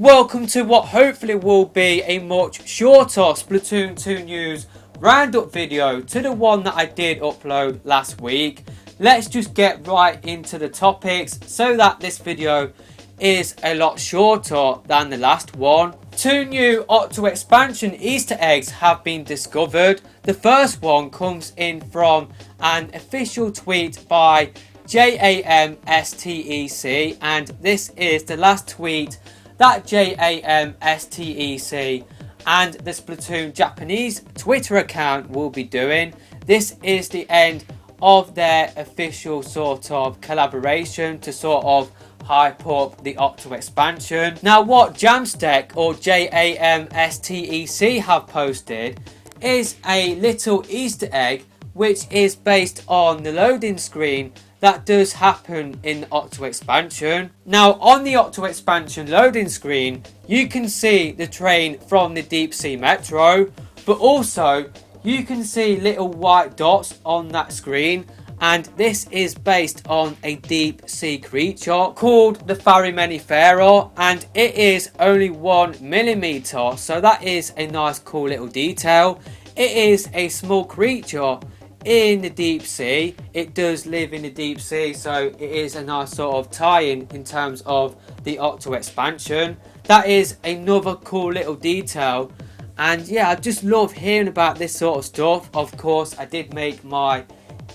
Welcome to what hopefully will be a much shorter Splatoon 2 news roundup video to the one that I did upload last week. Let's just get right into the topics so that this video is a lot shorter than the last one. Two new Octo expansion Easter eggs have been discovered. The first one comes in from an official tweet by JAMSTEC, and this is the last tweet that JAMSTEC and the Splatoon Japanese Twitter account will be doing. This is the end of their official sort of collaboration to sort of hype up the Octo expansion. Now what Jamstack or JAMSTEC have posted is a little Easter egg which is based on the loading screen that does happen in the Octo expansion. Now on the Octo expansion loading screen you can see the train from the Deep Sea Metro, but also you can see little white dots on that screen, and this is based on a deep sea creature called the Farimeniferer, and it is only 1mm, so that is a nice cool little detail. It is a small creature in the deep sea. It does live in the deep sea, so it is a nice sort of tie-in in terms of the Octo expansion. That is another cool little detail, and yeah, I just love hearing about this sort of stuff. Of course, I did make my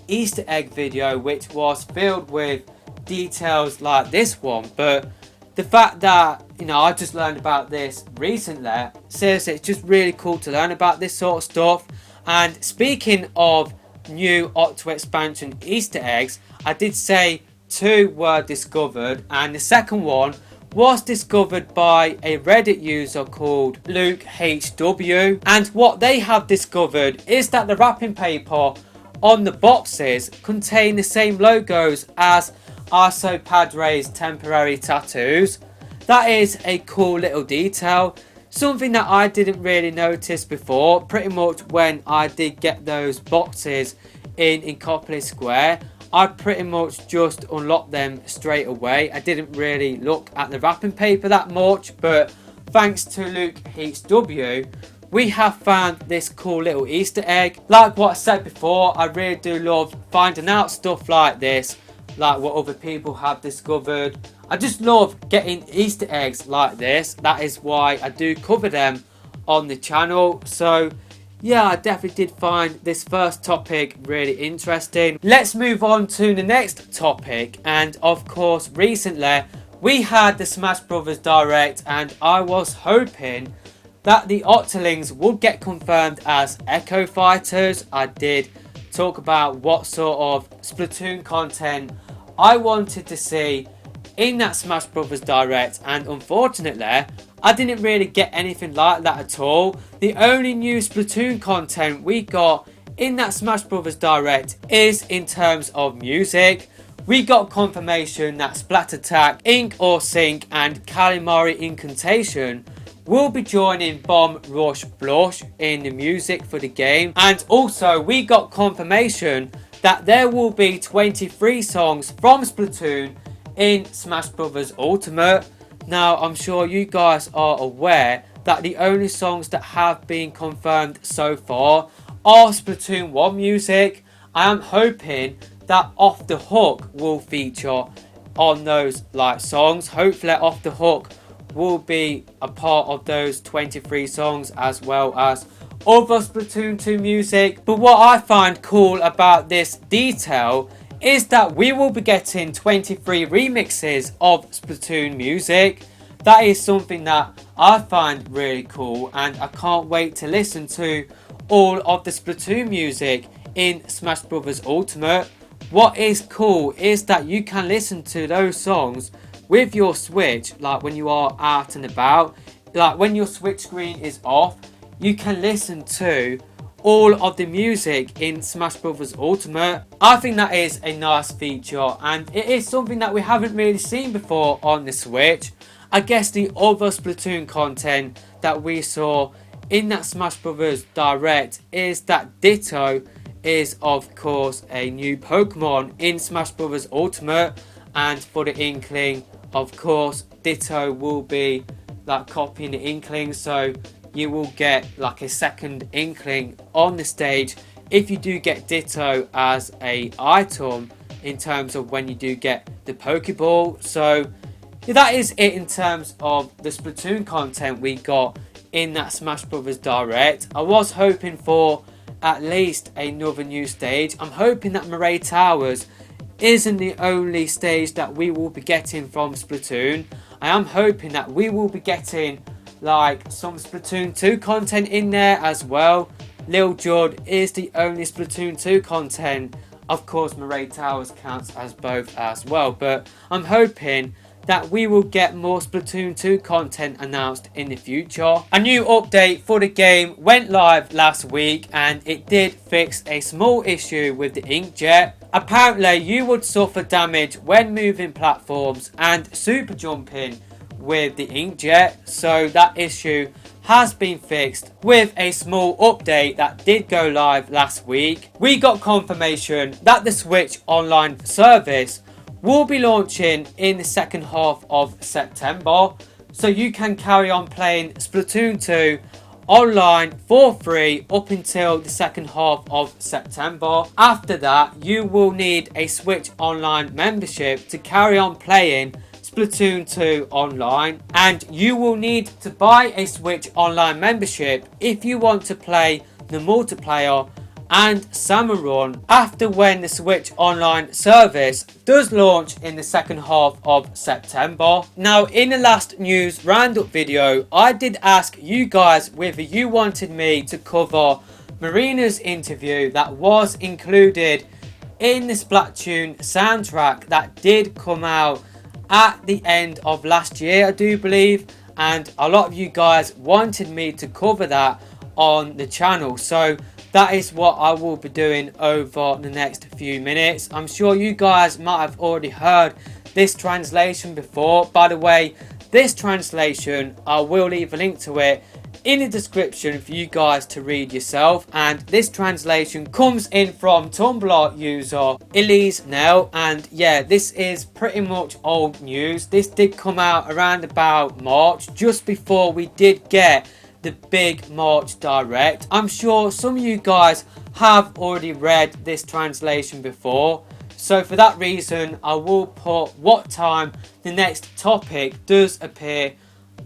Easter egg video which was filled with details like this one, but the fact that, you know, I just learned about this recently, seriously, it's just really cool to learn about this sort of stuff. And speaking of new Octo expansion Easter eggs, I did say two were discovered, and the second one was discovered by a Reddit user called Luke HW, and what they have discovered is that the wrapping paper on the boxes contain the same logos as Arso Padre's temporary tattoos. That is a cool little detail, something that I didn't really notice before. Pretty much when I did get those boxes in Copley Square, I pretty much just unlocked them straight away. I didn't really look at the wrapping paper that much, but thanks to Luke HW, we have found this cool little Easter egg. Like what I said before, I really do love finding out stuff like this, like what other people have discovered. I just love getting Easter eggs like this. That is why I do cover them on the channel. So yeah, I definitely did find this first topic really interesting. Let's move on to the next topic. And of course, recently we had the Smash Brothers Direct, and I was hoping that the Octolings would get confirmed as Echo Fighters. I did talk about what sort of Splatoon content I wanted to see in that Smash Brothers Direct, and unfortunately I didn't really get anything like that at all. The only new Splatoon content we got in that Smash Brothers Direct is in terms of music. We got confirmation that Splat Attack, Ink or Sink and Calamari Incantation will be joining Bomb Rush Blush in the music for the game, and also we got confirmation that there will be 23 songs from Splatoon in Smash Bros. Ultimate. Now I'm sure you guys are aware that the only songs that have been confirmed so far are Splatoon 1 music. I am hoping that Off the Hook will feature on those songs. Hopefully Off the Hook will be a part of those 23 songs, as well as other Splatoon 2 music. But what I find cool about this detail is that we will be getting 23 remixes of Splatoon music. That is something that I find really cool, and I can't wait to listen to all of the Splatoon music in Smash Bros. Ultimate. What is cool is that you can listen to those songs with your Switch, like when you are out and about, like when your Switch screen is off, you can listen to all of the music in Smash Bros. Ultimate. I think that is a nice feature, and it is something that we haven't really seen before on the Switch. I guess the other Splatoon content that we saw in that Smash Bros. Direct is that Ditto is of course a new Pokemon in Smash Bros. Ultimate, and for the Inkling, of course, Ditto will be like copying the inkling, so you will get like a second inkling on the stage if you do get Ditto as a item in terms of when you do get the Pokeball. So yeah, that is it in terms of the Splatoon content we got in that Smash Brothers Direct. I was hoping for at least another new stage. I'm hoping that Murray Towers isn't the only stage that we will be getting from Splatoon. I am hoping that we will be getting like some Splatoon 2 content in there as well. Lil Judd is the only Splatoon 2 content. Of course, Murray Towers counts as both as well, but I'm hoping that we will get more Splatoon 2 content announced in the future. A new update for the game went live last week, and it did fix a small issue with the inkjet. Apparently, you would suffer damage when moving platforms and super jumping with the inkjet, so that issue has been fixed with a small update that did go live last week. We got confirmation that the Switch online service will be launching in the second half of September, so you can carry on playing Splatoon 2 online for free up until the second half of September. After that, you will need a Switch Online membership to carry on playing Splatoon 2 online, and you will need to buy a Switch Online membership if you want to play the multiplayer and Salmon Run after when the Switch Online service does launch in the second half of September. Now, in the last news roundup video, I did ask you guys whether you wanted me to cover Marinas Interview that was included in the Splatoon soundtrack that did come out at the end of last year, I do believe, and a lot of you guys wanted me to cover that on the channel, so that is what I will be doing over the next few minutes. I'm sure you guys might have already heard this translation before. By the way, this translation, I will leave a link to it in the description for you guys to read yourself, and this translation comes in from Tumblr user Elise Nell, and yeah, this is pretty much old news. This did come out around about March, just before we did get the big March Direct. I'm sure some of you guys have already read this translation before, so for that reason I will put what time the next topic does appear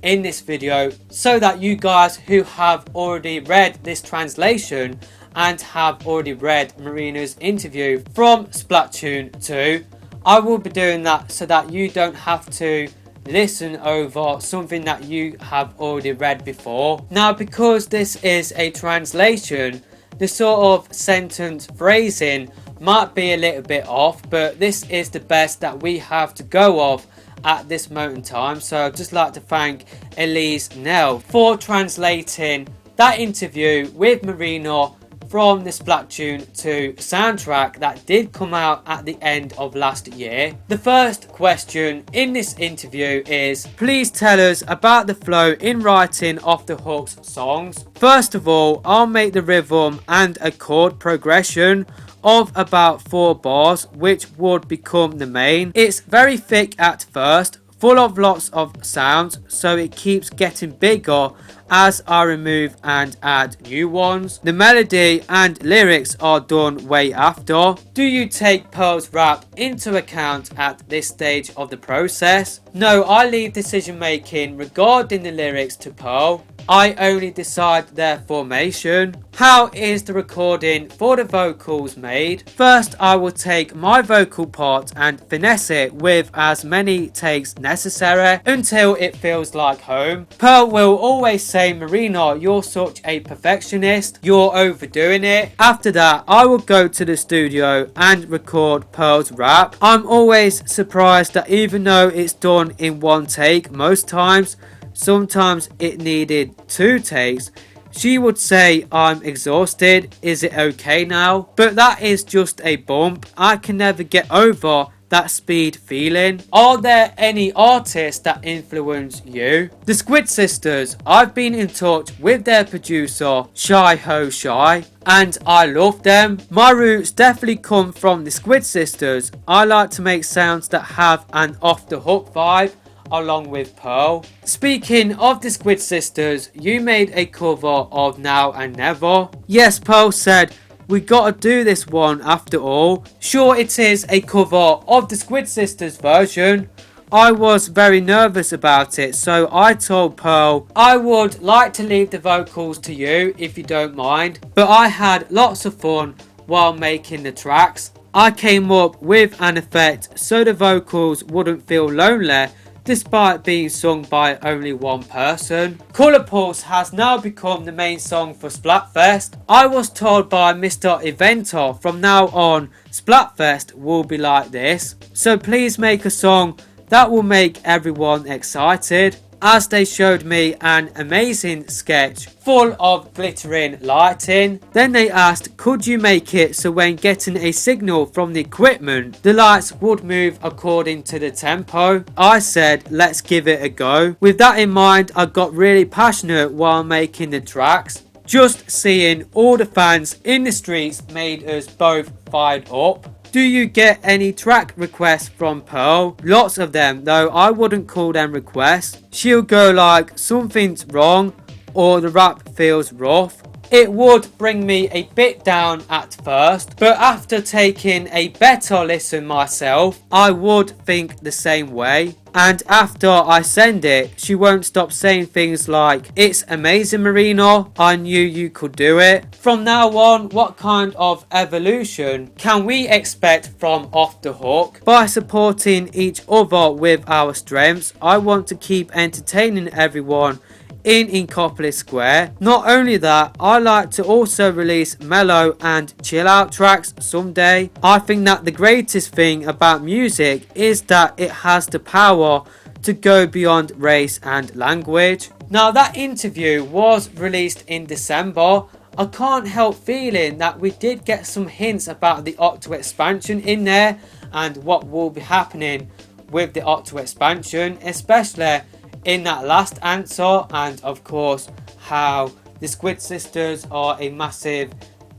in this video, so that you guys who have already read this translation and have already read Marina's interview from Splatoon 2, I will be doing that so that you don't have to listen over something that you have already read before. Now, because this is a translation, the sort of sentence phrasing might be a little bit off, but this is the best that we have to go off at this moment in time. So I'd just like to thank Elise Nell for translating that interview with Marina from the Splatoon 2 soundtrack that did come out at the end of last year. The first question in this interview is, please tell us about the flow in writing Off the Hook's songs. First of all, I'll make the rhythm and a chord progression of about 4 bars, which would become the main. It's very thick at first, full of lots of sounds, so it keeps getting bigger as I remove and add new ones. The melody and lyrics are done way after. Do you take Pearl's rap into account at this stage of the process? No, I leave decision making regarding the lyrics to Pearl. I only decide their formation. How is the recording for the vocals made? First, I will take my vocal part and finesse it with as many takes necessary until it feels like home. Pearl will always say, Marina, you're such a perfectionist, you're overdoing it. After that, I will go to the studio and record Pearl's rap. I'm always surprised that even though it's done in one take most times, sometimes it needed 2 takes. She would say, I'm exhausted, is it okay now? But that is just a bump. I can never get over that speed feeling. Are there any artists that influence you? The Squid Sisters. I've been in touch with their producer, Shy Ho Shy, and I love them. My roots definitely come from the Squid Sisters. I like to make sounds that have an off the hook vibe. along with Pearl. Speaking of the Squid Sisters, you made a cover of Now and Never. Yes, Pearl said, "We gotta do this one after all." Sure, it is a cover of the Squid Sisters version. I was very nervous about it, so I told Pearl I would like to leave the vocals to you if you don't mind, but I had lots of fun while making the tracks. I came up with an effect so the vocals wouldn't feel lonely despite being sung by only one person. Colour Pulse has now become the main song for Splatfest. I was told by Mr. Eventer from now on Splatfest will be like this, so please make a song that will make everyone excited. As they showed me an amazing sketch full of glittering lighting. Then they asked, could you make it so when getting a signal from the equipment, the lights would move according to the tempo? I said, let's give it a go. With that in mind, I got really passionate while making the tracks. Just seeing all the fans in the streets made us both fired up. Do you get any track requests from Pearl? Lots of them, though I wouldn't call them requests. She'll go like, something's wrong, or the rap feels rough. It would bring me a bit down at first, but after taking a better listen myself, I would think the same way. And after I send it, she won't stop saying things like, it's amazing Marina, I knew you could do it. From now on, what kind of evolution can we expect from Off the Hook? By supporting each other with our strengths, I want to keep entertaining everyone in Inkopolis Square. Not only that, I like to also release mellow and chill out tracks someday. I think that the greatest thing about music is that it has the power to go beyond race and language. Now that interview was released in December. I can't help feeling that we did get some hints about the Octo expansion in there and what will be happening with the Octo expansion, especially in that last answer, and of course how the Squid Sisters are a massive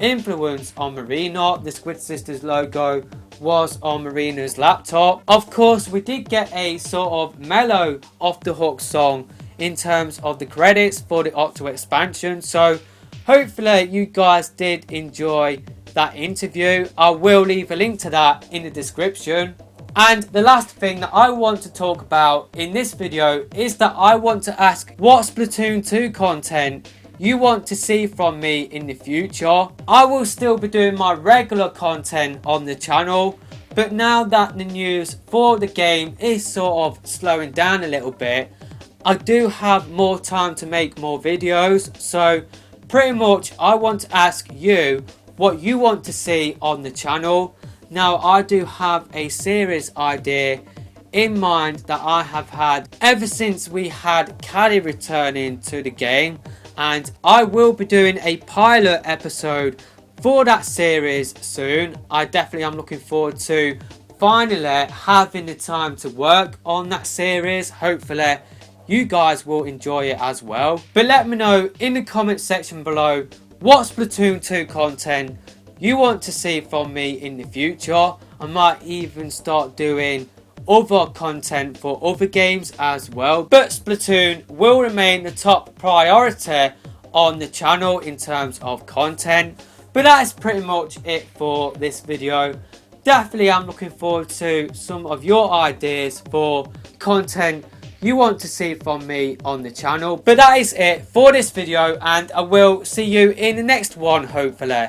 influence on Marina. The Squid Sisters logo was on Marina's laptop. Of course, we did get a sort of mellow Off the Hook song in terms of the credits for the Octo expansion, so hopefully you guys did enjoy that interview. I will leave a link to that in the description. And the last thing that I want to talk about in this video is that I want to ask what Splatoon 2 content you want to see from me in the future. I will still be doing my regular content on the channel, but now that the news for the game is sort of slowing down a little bit, I do have more time to make more videos. So pretty much I want to ask you what you want to see on the channel. Now I do have a series idea in mind that I have had ever since we had Callie returning to the game, and I will be doing a pilot episode for that series soon. I definitely am looking forward to finally having the time to work on that series. Hopefully you guys will enjoy it as well. But let me know in the comment section below what Splatoon 2 content you want to see from me in the future. I might even start doing other content for other games as well, but Splatoon will remain the top priority on the channel in terms of content. But that is pretty much it for this video. Definitely I'm looking forward to some of your ideas for content you want to see from me on the channel. But that is it for this video, and I will see you in the next one hopefully.